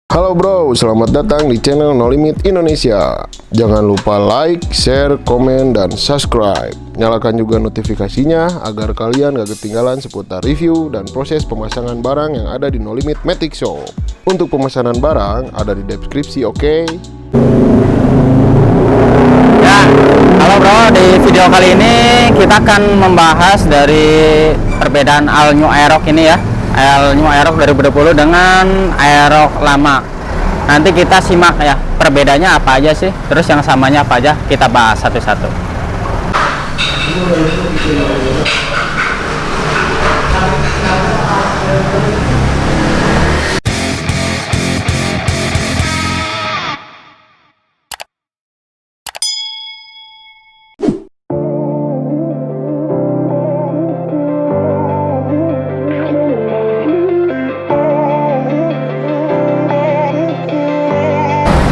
Halo bro, selamat datang di channel No Limit Indonesia. Jangan lupa like, share, komen, dan subscribe. Nyalakan juga notifikasinya agar kalian gak ketinggalan seputar review dan proses pemasangan barang yang ada di No Limit Matic Shop. Untuk pemesanan barang ada di deskripsi, oke? Ya, halo bro, di video kali ini kita akan membahas dari perbedaan All New Aerox ini ya. All New Aerox 2020 dengan Aerox lama. Nanti kita simak ya perbedaannya apa aja sih, terus yang samanya apa aja, kita bahas satu-satu.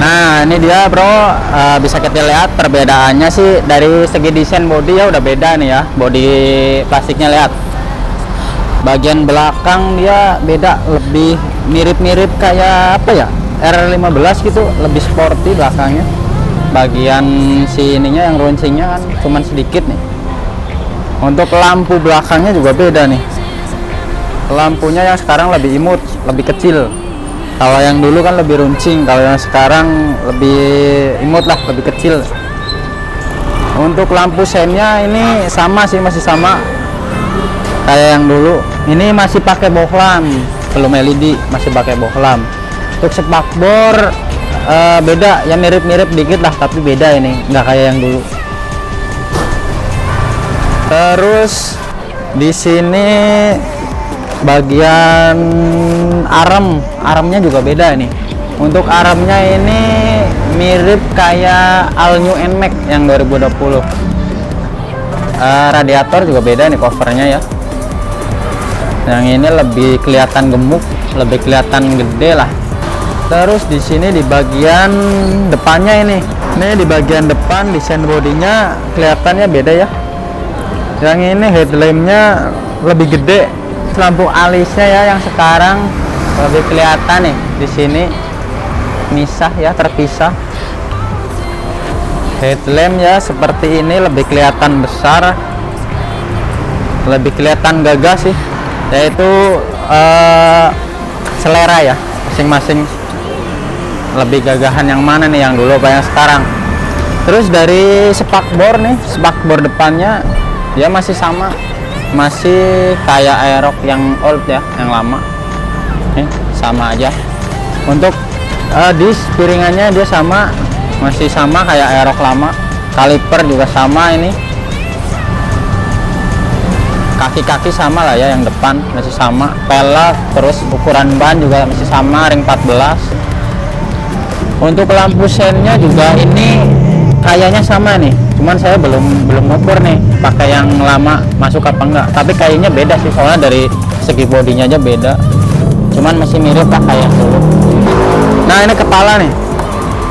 Nah ini dia bro, bisa kita lihat perbedaannya sih dari segi desain bodi ya udah beda nih ya. Bodi plastiknya lihat, bagian belakang dia beda, lebih mirip-mirip kayak apa ya, R15 gitu, lebih sporty belakangnya. Bagian si ininya yang runcingnya kan cuman sedikit nih. Untuk lampu belakangnya juga beda nih, lampunya yang sekarang lebih imut, lebih kecil. Kalau yang dulu kan lebih runcing, kalau yang sekarang lebih imut lah, lebih kecil. Untuk lampu sennya ini sama sih, masih sama kayak yang dulu. Ini masih pakai bohlam, belum LED, masih pakai bohlam. Untuk spakbor beda, ya mirip-mirip dikit lah, tapi beda ini, nggak kayak yang dulu. Terus di sini bagian armnya juga beda nih. Untuk armnya ini mirip kayak All New NMAX yang 2020. Radiator juga beda nih covernya ya. Yang ini lebih kelihatan gemuk, lebih kelihatan gede lah. Terus di sini di bagian depannya ini di bagian depan desain bodinya kelihatannya beda ya. Yang ini headlampnya lebih gede, lampu alisnya ya yang sekarang lebih kelihatan nih di sini, misah ya, terpisah. Headlamp ya seperti ini lebih kelihatan besar, lebih kelihatan gagah sih, yaitu selera ya masing-masing. Lebih gagahan yang mana nih, yang dulu apa yang sekarang. Terus dari spakbor nih, spakbor depannya dia masih sama, masih kayak Aerox yang old ya, yang lama. Sama aja. Untuk disk piringannya dia sama, masih sama kayak Aerox lama. Kaliper juga sama ini. Kaki-kaki sama lah ya, yang depan masih sama. Pelek, terus ukuran ban juga masih sama, ring 14. Untuk lampu sennya juga ini kayaknya sama nih, cuman saya belum ngukur nih pakai yang lama masuk apa enggak, tapi kayaknya beda sih, soalnya dari segi bodinya aja beda, cuman masih mirip lah kayak dulu. Nah ini kepala nih,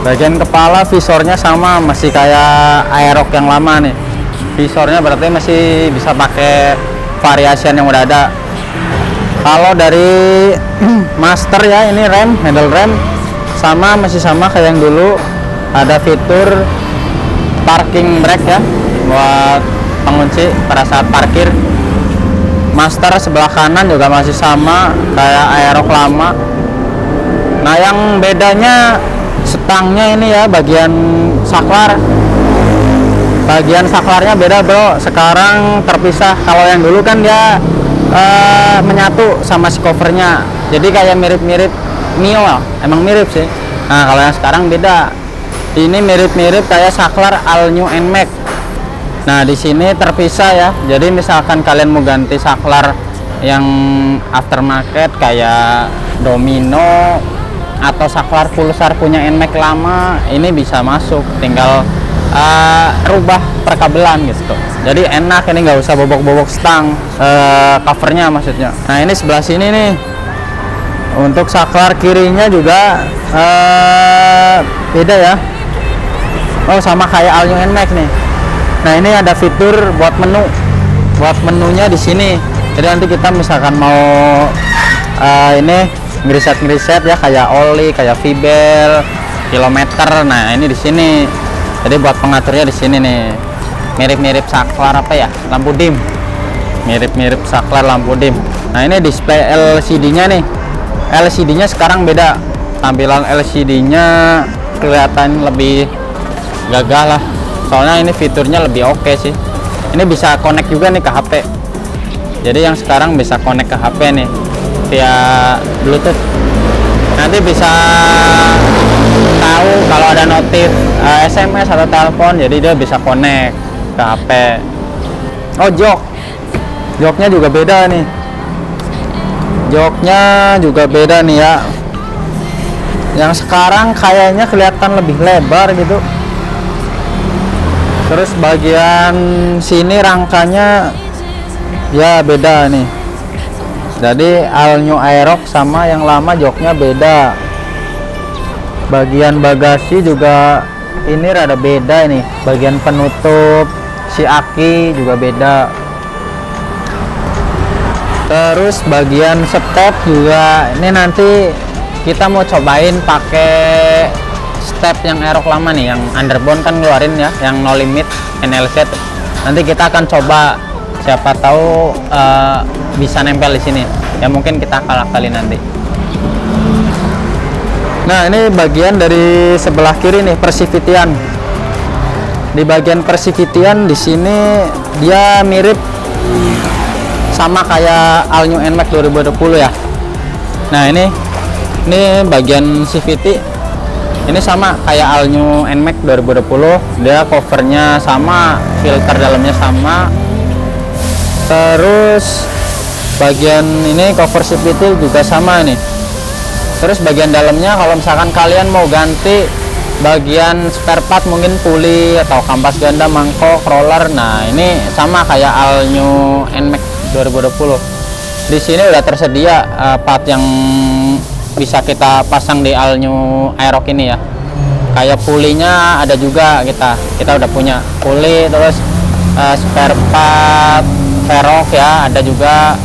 bagian kepala visornya sama, masih kayak Aerox yang lama nih. Visornya berarti masih bisa pakai variasian yang udah ada. Kalau dari master ya, ini rem, handle rem sama, masih sama kayak yang dulu. Ada fitur parking brake ya, buat pengunci pada saat parkir. Master sebelah kanan juga masih sama kayak Aerox lama. Nah yang bedanya stangnya ini ya, bagian saklar. Bagian saklarnya beda bro, sekarang terpisah. Kalau yang dulu kan dia menyatu sama si covernya, jadi kayak mirip-mirip Mio lah, emang mirip sih. Nah kalau yang sekarang beda, ini mirip-mirip kayak saklar All New NMAX. Nah di sini terpisah ya, jadi misalkan kalian mau ganti saklar yang aftermarket kayak Domino atau saklar pulsar punya NMAX lama, ini bisa masuk, tinggal rubah perkabelan gitu. Jadi enak, ini nggak usah bobok-bobok stang covernya maksudnya. Nah ini sebelah sini nih, untuk saklar kirinya juga beda ya. Oh sama kayak All New NMAX nih. Nah ini ada fitur buat menu, buat menunya di sini. Jadi nanti kita misalkan mau ini ngeriset ya, kayak oli, kayak VBL, kilometer. Nah ini di sini. Jadi buat pengaturnya di sini nih. Mirip-mirip saklar apa ya? Lampu dim. Mirip-mirip saklar lampu dim. Nah ini display LCD-nya nih. LCD-nya sekarang beda. Tampilan LCD-nya kelihatan lebih gagah lah. Soalnya ini fiturnya lebih oke sih. Ini bisa connect juga nih ke HP. Jadi yang sekarang bisa connect ke HP nih via Bluetooth. Nanti bisa tahu kalau ada notif SMS atau telepon, jadi dia bisa connect ke HP. Oh, joknya juga beda nih. Joknya juga beda nih ya. Yang sekarang kayaknya kelihatan lebih lebar gitu. Terus bagian sini rangkanya ya beda nih. Jadi All New Aerox sama yang lama joknya beda. Bagian bagasi juga ini rada beda ini. Bagian penutup si aki juga beda. Terus bagian step juga ini nanti kita mau cobain pakai step yang Aerox lama nih, yang underbone kan ngeluarin ya, yang no limit NLZ. Nanti kita akan coba, siapa tahu bisa nempel di sini. Ya mungkin kita akal-akali nanti. Nah, ini bagian dari sebelah kiri nih, Persivitian. Di bagian Persivitian di sini dia mirip sama kayak All New NMAX 2020 ya. Nah, ini bagian CVT. Ini sama kayak All New NMAX 2020. Dia covernya sama, filter dalamnya sama. Terus bagian ini cover CVT juga sama nih. Terus bagian dalamnya kalau misalkan kalian mau ganti bagian spare part, mungkin puli atau kampas ganda, mangkok, roller, nah ini sama kayak All New NMAX 2020. Di sini udah tersedia part yang bisa kita pasang di All New Aerox ini ya. Kayak pulinya ada juga, kita udah punya puli. Terus spare part Verox ya ada juga.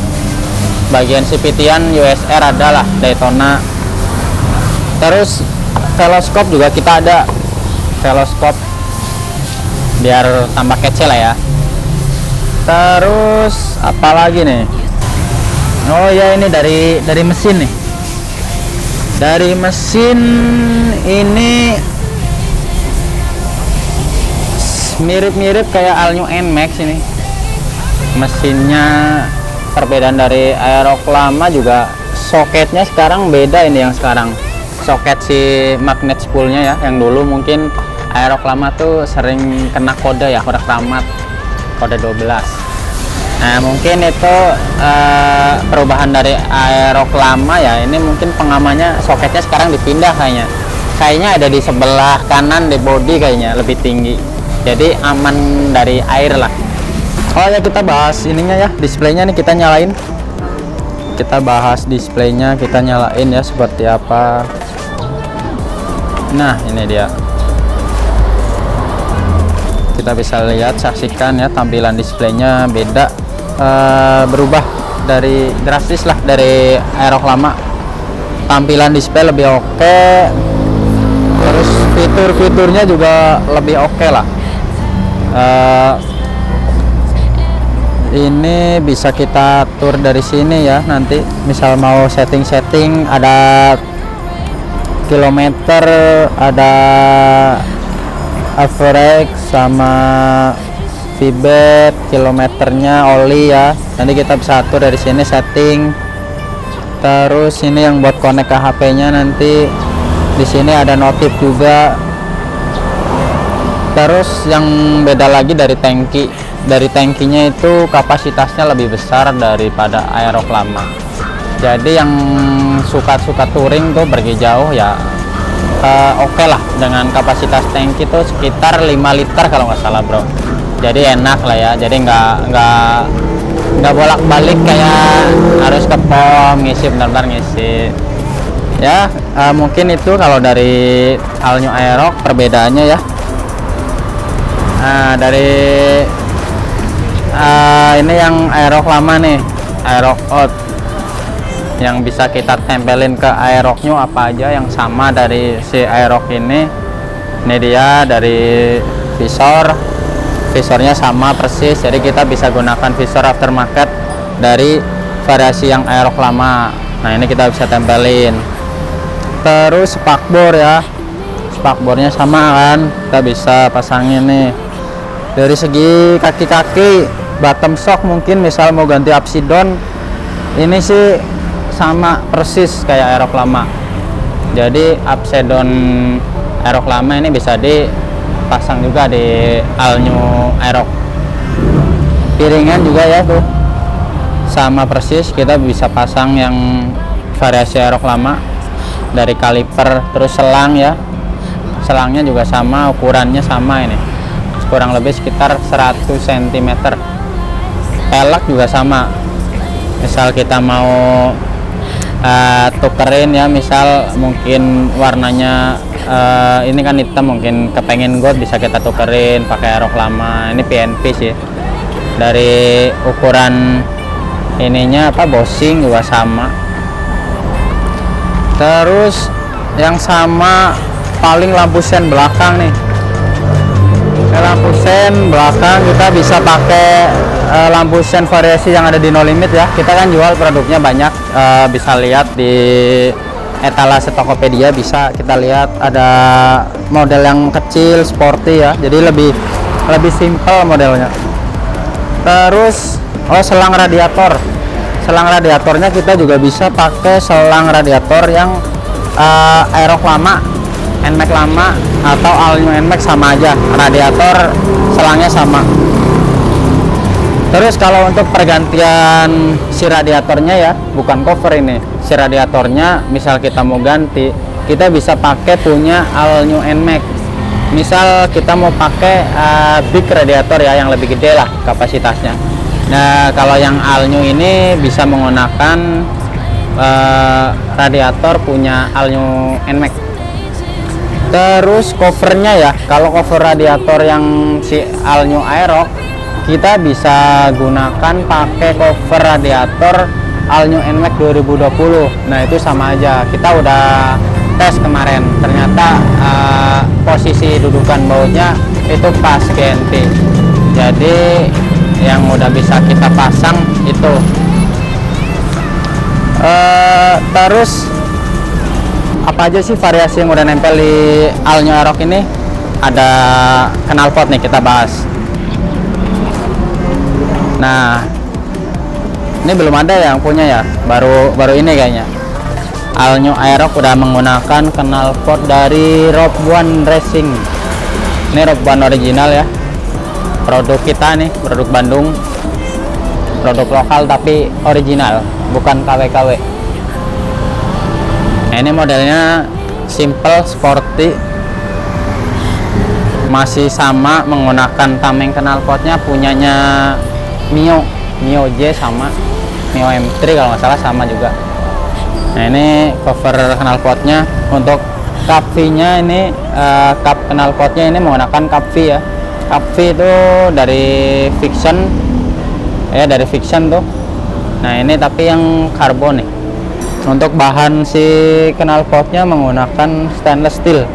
Bagian CVT-an USR adalah Daytona. Terus veloscope juga kita ada, veloscope biar tambah kece lah ya. Terus apalagi nih? Oh ya, ini dari mesin nih. Dari mesin ini mirip-mirip kayak All New NMAX ini. Mesinnya perbedaan dari Aerox lama juga, soketnya sekarang beda. Ini yang sekarang soket si magnet spoolnya ya. Yang dulu mungkin Aerox lama tuh sering kena kode ya, kode keramat, kode 12. Nah mungkin itu perubahan dari Aerox lama ya. Ini mungkin pengamannya soketnya sekarang dipindah kayaknya ada di sebelah kanan di body, kayaknya lebih tinggi, jadi aman dari air lah. Oh ya, kita bahas ininya ya, displaynya nih kita nyalain. Kita bahas displaynya, kita nyalain ya seperti apa. Nah ini dia, kita bisa lihat, saksikan ya, tampilan displaynya beda, berubah dari drastis lah dari Aerox lama. Tampilan display lebih oke, terus fitur-fiturnya juga lebih oke lah. Ini bisa kita atur dari sini ya. Nanti misal mau setting-setting, ada kilometer, ada average sama feedback, kilometernya, oli ya. Nanti kita bisa atur dari sini setting. Terus ini yang buat connect ke HP-nya, nanti di sini ada notif juga. Terus yang beda lagi dari tangki. Dari tangkinya itu kapasitasnya lebih besar daripada Aerox lama. Jadi yang suka touring tuh pergi jauh ya, oke lah dengan kapasitas tangki tuh sekitar 5 liter kalau nggak salah bro. Jadi enak lah ya. Jadi nggak bolak-balik kayak harus ke pom ngisi, benar-benar ngisi. Ya mungkin itu kalau dari All New Aerox perbedaannya ya. Nah dari ini yang Aerox lama nih, Aerox Out. yang bisa kita tempelin ke aeroknya apa aja yang sama dari si aerok ini. Ini dia dari visornya sama persis, jadi kita bisa gunakan visor aftermarket dari variasi yang aerok lama. Nah ini kita bisa tempelin. Terus spakbor ya, spakbornya sama kan, kita bisa pasangin nih. Dari segi kaki-kaki bottom shock, mungkin misal mau ganti upsidon, ini sih sama persis kayak aerok lama. Jadi upsidon aerok lama ini bisa dipasang juga di all new aerok. Piringan juga ya tuh sama persis, kita bisa pasang yang variasi aerok lama. Dari kaliper, terus selang ya, selangnya juga sama, ukurannya sama, ini kurang lebih sekitar 100 cm. Pelek juga sama, misal kita mau tukerin ya, misal mungkin warnanya ini kan hitam, mungkin kepengen gold, bisa kita tukerin pakai aerok lama. Ini PNP sih. Dari ukuran ininya bushing juga sama. Terus yang sama paling lampu sen belakang nih. Lampu sen belakang kita bisa pakai lampu sen variasi yang ada di No Limit ya. Kita kan jual produknya banyak, bisa lihat di etalase Tokopedia, bisa kita lihat ada model yang kecil, sporty ya. Jadi lebih simple modelnya. Terus selang radiator. Selang radiatornya kita juga bisa pakai selang radiator yang aerok lama, NMAX lama atau all new NMAX, sama aja, radiator selangnya sama. Terus kalau untuk pergantian si radiatornya ya, bukan cover ini, si radiatornya misal kita mau ganti, kita bisa pakai punya all new NMAX. Misal kita mau pakai big radiator ya, yang lebih gede lah kapasitasnya. Nah kalau yang all new ini bisa menggunakan radiator punya all new NMAX. Terus covernya ya, kalau cover radiator yang si all new aerok, kita bisa gunakan pakai cover radiator all new NMAX 2020. Nah itu sama aja, kita udah tes kemarin, ternyata posisi dudukan bautnya itu pas GNT. Jadi yang udah bisa kita pasang itu. Terus apa aja sih variasi yang udah nempel di all new aerok ini? Ada knalpot nih, kita bahas. Nah ini belum ada yang punya ya, baru ini kayaknya. All new aerok udah menggunakan knalpot dari Rob One Racing. Ini Rob One original ya, produk kita nih, produk Bandung, produk lokal tapi original, bukan KW-KW. Nah ini modelnya simple, sporty, masih sama menggunakan tameng knalpotnya punyanya Mio J, sama Mio M3 kalau nggak salah, sama juga. Nah ini cover knalpotnya. Untuk cup V-nya ini, cup knalpotnya ini menggunakan cup V ya. Cup V itu dari Fiction ya, dari Fiction tuh. Nah ini tapi yang karbon nih. Untuk bahan si knalpotnya menggunakan stainless steel.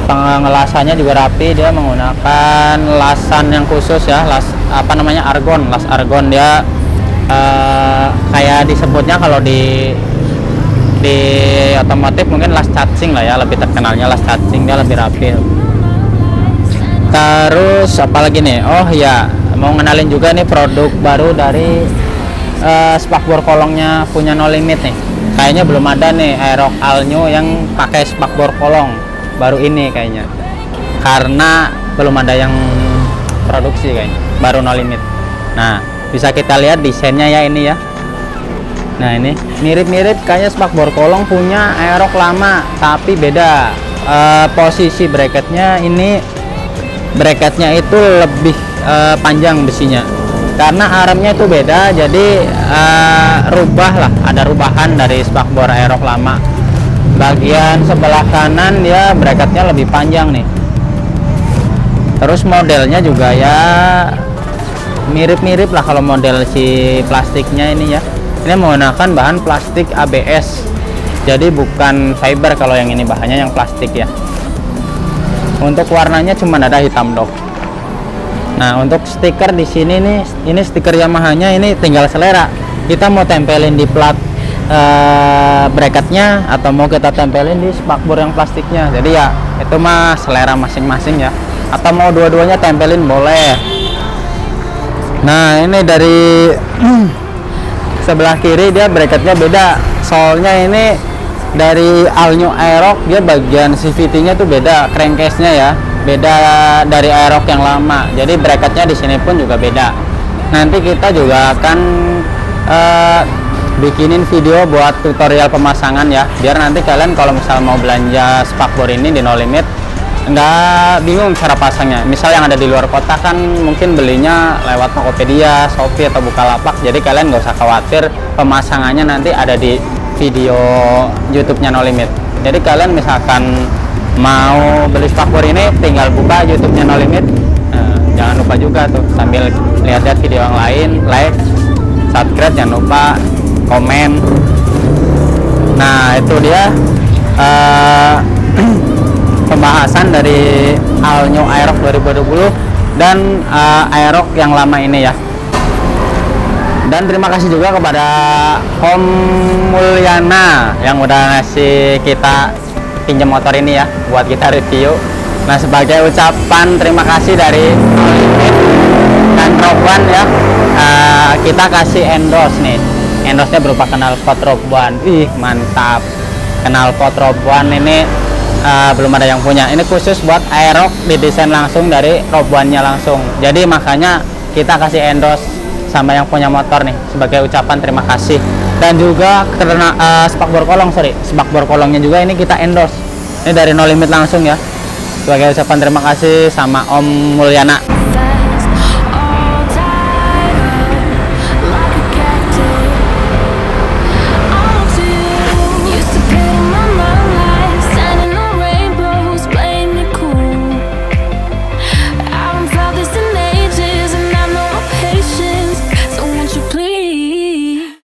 Pengelasannya juga rapi, dia menggunakan lasan yang khusus ya, las argon. Dia kayak disebutnya kalau di otomotif mungkin las charging lah ya, lebih terkenalnya las charging, dia lebih rapi. Terus apalagi nih, oh ya mau ngenalin juga nih produk baru dari spakbor kolongnya punya No Limit nih. Kayaknya belum ada nih aerok all new yang pakai spakbor kolong, baru ini kayaknya, karena belum ada yang produksi kayaknya, baru No Limit. Nah bisa kita lihat desainnya ya, ini ya. Nah ini mirip-mirip kayaknya spakbor kolong punya aerok lama, tapi beda. Posisi bracketnya ini, bracketnya itu lebih panjang besinya, karena armnya itu beda. Jadi ada rubahan dari spakbor aerok lama. Bagian sebelah kanan dia bracketnya lebih panjang nih. Terus modelnya juga ya mirip-mirip lah kalau model si plastiknya ini ya. Ini menggunakan bahan plastik ABS, jadi bukan fiber. Kalau yang ini bahannya yang plastik ya. Untuk warnanya cuma ada hitam dok. Nah untuk stiker di sini nih, ini stiker Yamaha-nya ini tinggal selera. Kita mau tempelin di plat bracketnya atau mau kita tempelin di spakbor yang plastiknya. Jadi ya itu mah selera masing-masing ya. Atau mau dua-duanya tempelin boleh. Nah ini dari sebelah kiri dia bracketnya beda. Soalnya ini dari All New Aerox, dia bagian CVT-nya tuh beda, crankcase-nya ya, beda dari Aerox yang lama. Jadi bracketnya di sini pun juga beda. Nanti kita juga akan bikinin video buat tutorial pemasangan ya, biar nanti kalian kalau misal mau belanja spakbor ini di No Limit nggak bingung cara pasangnya. Misal yang ada di luar kota kan mungkin belinya lewat Tokopedia, Shopee atau Bukalapak, jadi kalian nggak usah khawatir pemasangannya nanti ada di video YouTube-nya No Limit. Jadi kalian misalkan mau beli spakbor ini tinggal buka YouTube-nya No Limit. Jangan lupa juga tuh sambil lihat-lihat video yang lain, like, subscribe, jangan lupa komen. Nah itu dia pembahasan dari All New Aerox 2020 dan Aerox yang lama ini ya. Dan terima kasih juga kepada Om Mulyana yang udah ngasih kita pinjam motor ini ya buat kita review. Nah sebagai ucapan terima kasih dari No Limit dan Rob One ya, kita kasih endorse nih. Endorse-nya berupa knalpot Rob One. Ih mantap, knalpot Rob One ini belum ada yang punya. Ini khusus buat Aerox, didesain langsung dari Rob One-nya langsung. Jadi makanya kita kasih endorse sama yang punya motor nih sebagai ucapan terima kasih. Dan juga karena spakbor kolongnya juga ini kita endorse. Ini dari No Limit langsung ya, sebagai ucapan terima kasih sama Om Mulyana.